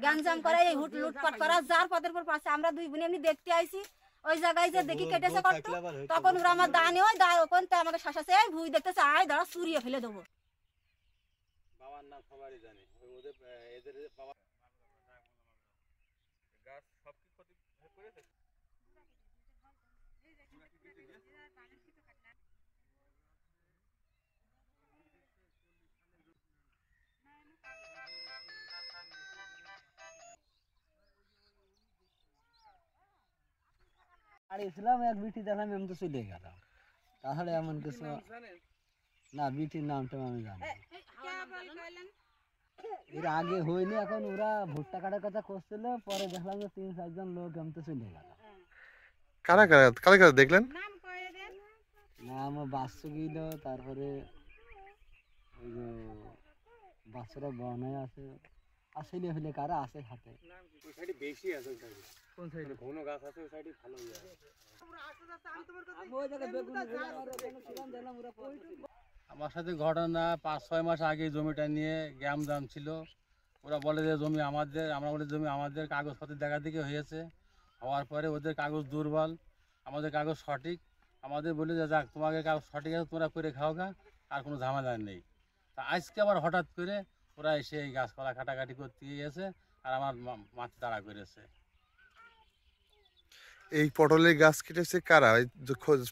গ্যাঞ্জাম করা, এই লুটপাট করা, যার পদের পর পাচ্ছে। আমরা দুই বোন এমনি দেখতে আইছি, ওই জায়গায় যে দেখি কেটেছে করতো, তখন ওরা আমার দানে ওই দা ওখান থেকে আমাকে শাসাছে, এই ভুই দেখতেছে, আয় দাঁড়া চুরিয়ে ফেলে দেবো। বাবার নাম সবারই জানে, ওদের এদের বাবা গাছ সব কি ক্ষতি করেছে। আর ইসলাম এক বিটি দেখলাম আমি তো চলে গেলাম, তাহলে এমন কিছু না। বিটির নামটা আমি জানি, এর আগে হয়নি। এখন ওরা ভুট্টা কাটার কথা করছিল, পরে দেখলাম যে 3-4 জন লোক আমি তো চলে গেল। কারা কারা কারা কারা দেখলেন? নাম বাচ্চু গিল, তারপরে ওই যে বাচ্চারা বনে আছে, আসলে ফেলে কারা আছে হাতে। ওই সাইডে বেশি আছে, ওই সাইডে কোন সাইডে ঘন গাছ আছে, ওই সাইডে ভালো হয়ে যায়। আমার সাথে ঘটনা 5-6 মাস আগে জমিটা নিয়ে গ্যামজাম ছিল। ওরা বলে যে জমি আমাদের, আমরা বলে জমি আমাদের, কাগজপত্র দেখা দেখি হয়েছে। হওয়ার পরে ওদের কাগজ দুর্বল, আমাদের কাগজ সঠিক। আমাদের বলে যে যাক তোমাকে কাগজ সঠিক আছে, তোমরা করে খাও গা, আর কোনো ঝামেলা নেই। তা আজকে আবার হঠাৎ করে ওরা এসে এই গাছপালা কাটাকাটি করতে গিয়েছে, আর আমার মাথা তাড়া করেছে। এই পটলের গাছ কেটেছে কারা?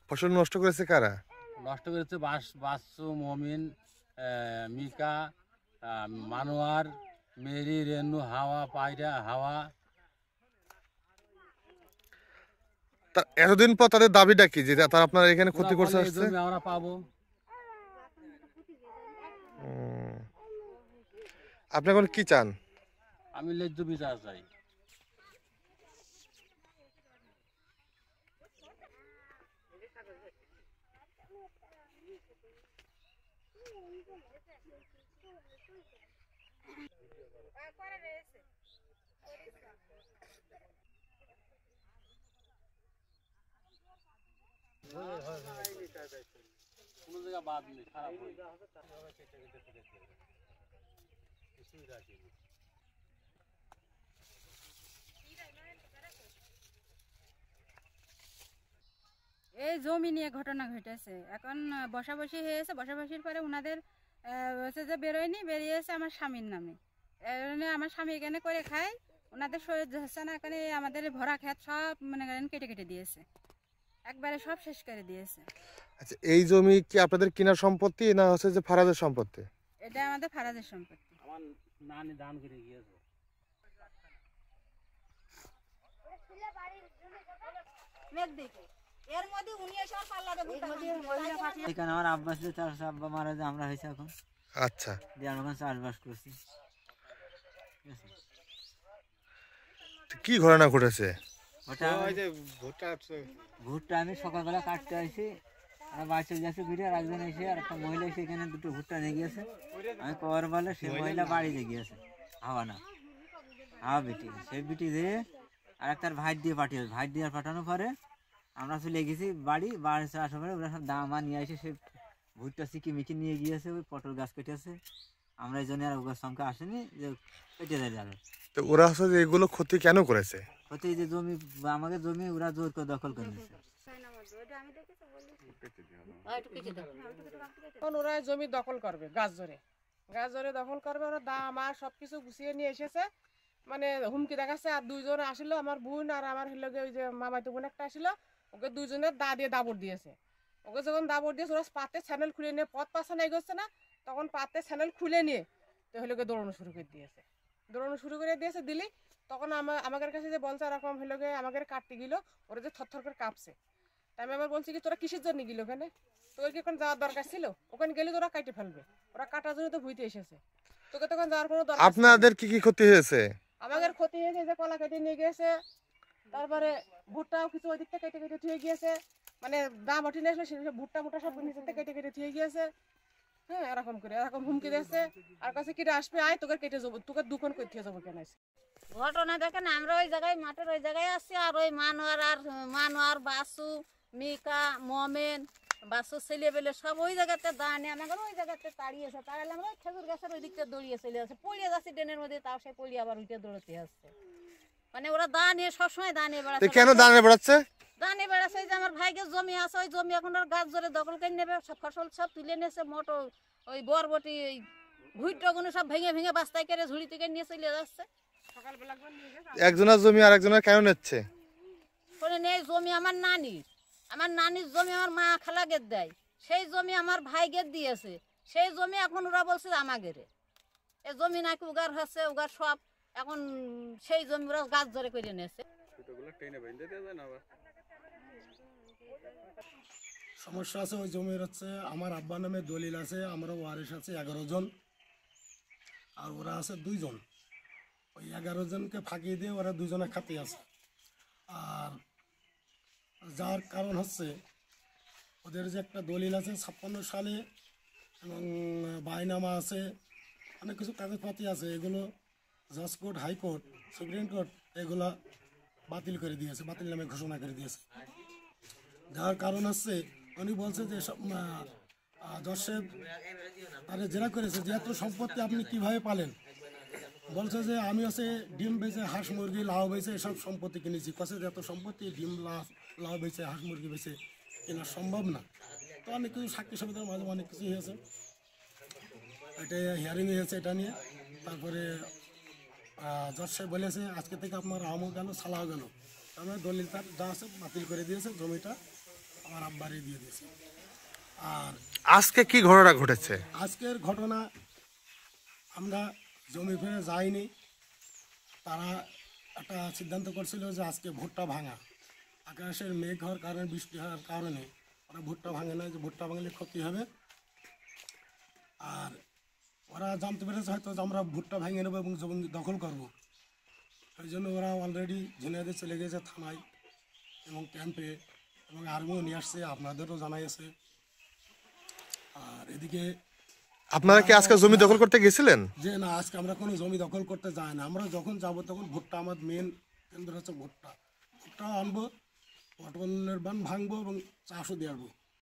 ফসল নষ্ট করেছে কারা? নষ্ট করেছে বাচ্চু, মমিন, মিকা, মানোয়ার, মেরি, রেনু, হাওয়া, পায়রা, হাওয়া। এতদিন পর তাদের দাবিটা কি, যে তারা আপনার এখানে ক্ষতি করছে? আমরা পাবো। আপনি এখন কি চান? আমি ন্যায্য বিচার চাই। কোনো জায়গা বাদ নেই, খারাপ হয়ে এই জমি নিয়ে ঘটনা ঘটেছে। এখন বসাবসি হয়েছে, বসাবসির পরে ওনাদের হচ্ছে যে বেরোয়নি, বেরিয়েছে আমার স্বামীর নামে। আমার স্বামী এখানে করে খায়, ওনাদের শরীর হচ্ছে না। এখানে আমাদের ভরা ক্ষেত সব মনে করেন কেটে কেটে দিয়েছে, একবারে সব শেষ করে দিয়েছে। আচ্ছা, এই জমি কি আপনাদের কিনা সম্পত্তি না হচ্ছে যে ফারাজের সম্পত্তি? এটা আমাদের ফারাজের সম্পত্তি। আমার নানি দান করে গিয়েছে। এখানে আমার আব্বা ছিল, চাষা আব্বা মারা যায়, আমরা হয়েছে এখন। আচ্ছা, দিয়ে আমরা এখন চাষবাস করছি। কি ঘটনা ঘটেছে? ভুট্টা আমি সকালবেলা কাটতে আসি, আমার বাড়ি চলে যাচ্ছে ঘুরে, আর একজন এসে আর একটা মহিলা এসে এখানে দুটো ভুট্টা নিয়ে গিয়েছে। আমি কবার বলে সে মহিলা বাড়িতে গিয়েছে, হাওয়া না হাওয়া বিটি, সেই বিটি দিয়ে আর একটার ভাই দিয়ে পাঠিয়েছে। ভাই দিয়ে পাঠানোর পরে আমরা চলে গেছি বাড়ি আসার পরে ওরা সব দামা নিয়ে এসে সে ভুট্টা চিকি মিকি নিয়ে গিয়েছে, ওই পটল গাছ কেটেছে। আমরা এই জন্য আর ওর সঙ্গে আসেনি যে কেটে দেয় যাবে। তো ওরা আসলে এগুলো ক্ষতি কেন করেছে? ক্ষতি যে জমি, আমাদের জমি ওরা জোর করে দখল করে নিয়েছে। ওরা জমি দখল করবে, গাছ ধরে দখল করবে। ওরা দাম আর সবকিছু গুছিয়ে নিয়ে এসেছে, মানে হুমকি দেখাচ্ছে। আর দুইজন আসলো, আমার বোন আর আমার লগে ওই যে মামাতো বোন একটা আসলো, ওকে দুইজনের দা দিয়ে দাবড় দিয়েছে। ওকে যখন দাবড় দিয়েছে, ওরা পাতে চ্যানেল খুলে নিয়ে পথ পাশা নাই করছে না, তখন পাতে চ্যানেল খুলে নিয়ে তো হলোকে দৌড়ানো শুরু করে দিয়েছে। দিলি তখন আমাদের কাছে যে বলছে এরকম হলোকে আমাকে কাটতে গেল, ওরা যে থরথর করে কাঁপছে। তাই আমি আবার বলছি কি তোরা কিসের জন্য গেল ওখানে, তোর কি এখন যাওয়ার দরকার ছিল? ওখানে গেলে তোরা কাটে ফেলবে, ওরা কাটার জন্য তো ভুইতে এসেছে, তোকে তখন যাওয়ার কোনো দরকার। আপনাদের কি কি ক্ষতি হয়েছে? আমাদের ক্ষতি হয়েছে যে কলা কেটে নিয়ে গিয়েছে, তারপরে ভুট্টাও কিছু ওই দিক থেকে কেটে কেটে থুয়ে গিয়েছে, মানে দাম ওঠে নিয়ে আসলে ভুট্টা সব নিচে থেকে কেটে কেটে থুয়ে গিয়েছে। হ্যাঁ, এরকম করে এরকম হুমকি দিয়েছে। আর কাছে কেটে আসবে, আয় তোকে কেটে যাবো, তোকে দুখন করে থুয়ে যাবো। কেন ঘটনা দেখেন, আমরা ওই জায়গায় মাঠের ওই জায়গায় আসছি, আর ওই মানোয়ার বাসু, মিকা, মোমেন বাচ্চা ছেলে পেলে সব ওই জায়গাতে দাঁড়ানে আমাকে ওই জায়গাতে তাড়িয়েছে, তাড়ালে আমরা ওই খেজুর গাছের ওই দিকটা দৌড়িয়ে চলে যাচ্ছে, পড়িয়ে যাচ্ছে ড্রেনের মধ্যে, তাও সে পড়িয়ে আবার উঠে দৌড়তে আসছে। মানে ওরা দাঁড়িয়ে সবসময় দাঁড়িয়ে তো বেড়াচ্ছে। কেন দাঁড়িয়ে বেড়াচ্ছে? দাঁড়িয়ে বেড়াচ্ছে যে আমার ভাইকে জমি আছে, ওই জমি এখন ওর গাছ জোরে দখল করে নেবে, সব ফসল সব তুলে নিয়েছে, মোটো ওই বরবটি ওই ভুইটগুলো সব ভেঙে ভেঙে বাস্তায় করে ঝুড়ি থেকে নিয়ে চলে যাচ্ছে। সকালবেলা একবার নিয়ে গেছে। একজনের জমি আর একজনের কেন নিচ্ছে? শোনে নেই জমি আমার নানির, আমার নানির জমি আমার মা খালাকে দেয়, সেই জমি আমার ভাইকে দিয়েছে, সেই জমি এখন ওরা বলছে আমাদের। এই জমি নাকি উগার হচ্ছে, উগার সব এখন সেই জমি ওরা গাছ ধরে করে নিয়েছে। সমস্যা আছে ওই জমির হচ্ছে আমার আব্বার নামে দলিল আছে, আমরা ওয়ারিশ আছে 11 জন, আর ওরা আছে 2 জন। ওই 11 জনকে ফাঁকি দিয়ে ওরা 2 জনে খাতে আছে। আর যার কারণ হচ্ছে ওদের যে একটা দলিল আছে 56 সালে এবং বাইনামা আছে, অনেক কিছু কাগজপাতি আছে, এগুলো জজ কোর্ট, হাইকোর্ট, সুপ্রিম কোর্ট এগুলো বাতিল করে দিয়েছে, বাতিল নামে ঘোষণা করে দিয়েছে। যার কারণ হচ্ছে উনি বলছে যে সব জজ সাহেব তারা জেরা করেছে যে এত সম্পত্তি আপনি কিভাবে পালেন। বলছে যে আমি হচ্ছে ডিম বেচে, হাঁস মুরগি, লাউ বেচে এসব সম্পত্তি কিনেছি। কছে যে এত সম্পত্তি ডিম লাউ বেচে, হাঁস মুরগি বেচে কেনা সম্ভব না। তো অনেক কিছু সাক্ষী সমিতির মাঝে অনেক কিছু হয়েছে, এটা হিয়ারিং হয়েছে এটা নিয়ে। তারপরে জজ সাহেব বলেছে আজকে থেকে আপনার আমও গেল, সালাও গেল, তারপরে দলিল তার যা আছে বাতিল করে দিয়েছে, জমিটা আমার আব্বারই দিয়ে দিয়েছে। আর আজকে কি ঘটনা ঘটেছে? আজকের ঘটনা আমরা জমি ফিরে যাইনি, তারা একটা সিদ্ধান্ত করছিল যে আজকে ভুট্টা ভাঙা, আকাশের মেঘ হওয়ার কারণে, বৃষ্টি হওয়ার কারণে ওরা ভুট্টা ভাঙে না, যে ভুট্টা ভাঙলে ক্ষতি হবে। আর ওরা জানতে পেরেছে হয়তো যে আমরা ভুট্টা ভেঙে নেবো এবং জমি দখল করবো, সেই জন্য ওরা অলরেডি ঝিনাইদে চলে গেছে থানায় এবং ক্যাম্পে, এবং আর্মিও নিয়ে আসছে, আপনাদেরও জানাইছে। আর এদিকে আপনারা কি আজকে জমি দখল করতে গেছিলেন? যে না, আজকে আমরা কোনো জমি দখল করতে যাই না। আমরা যখন যাব তখন ভুট্টা, আমার মেন কেন্দ্র হচ্ছে ভুট্টা, ভুট্টা আনবো, পটলের বান ভাঙবো এবং চাষও দিয়ে আসবো।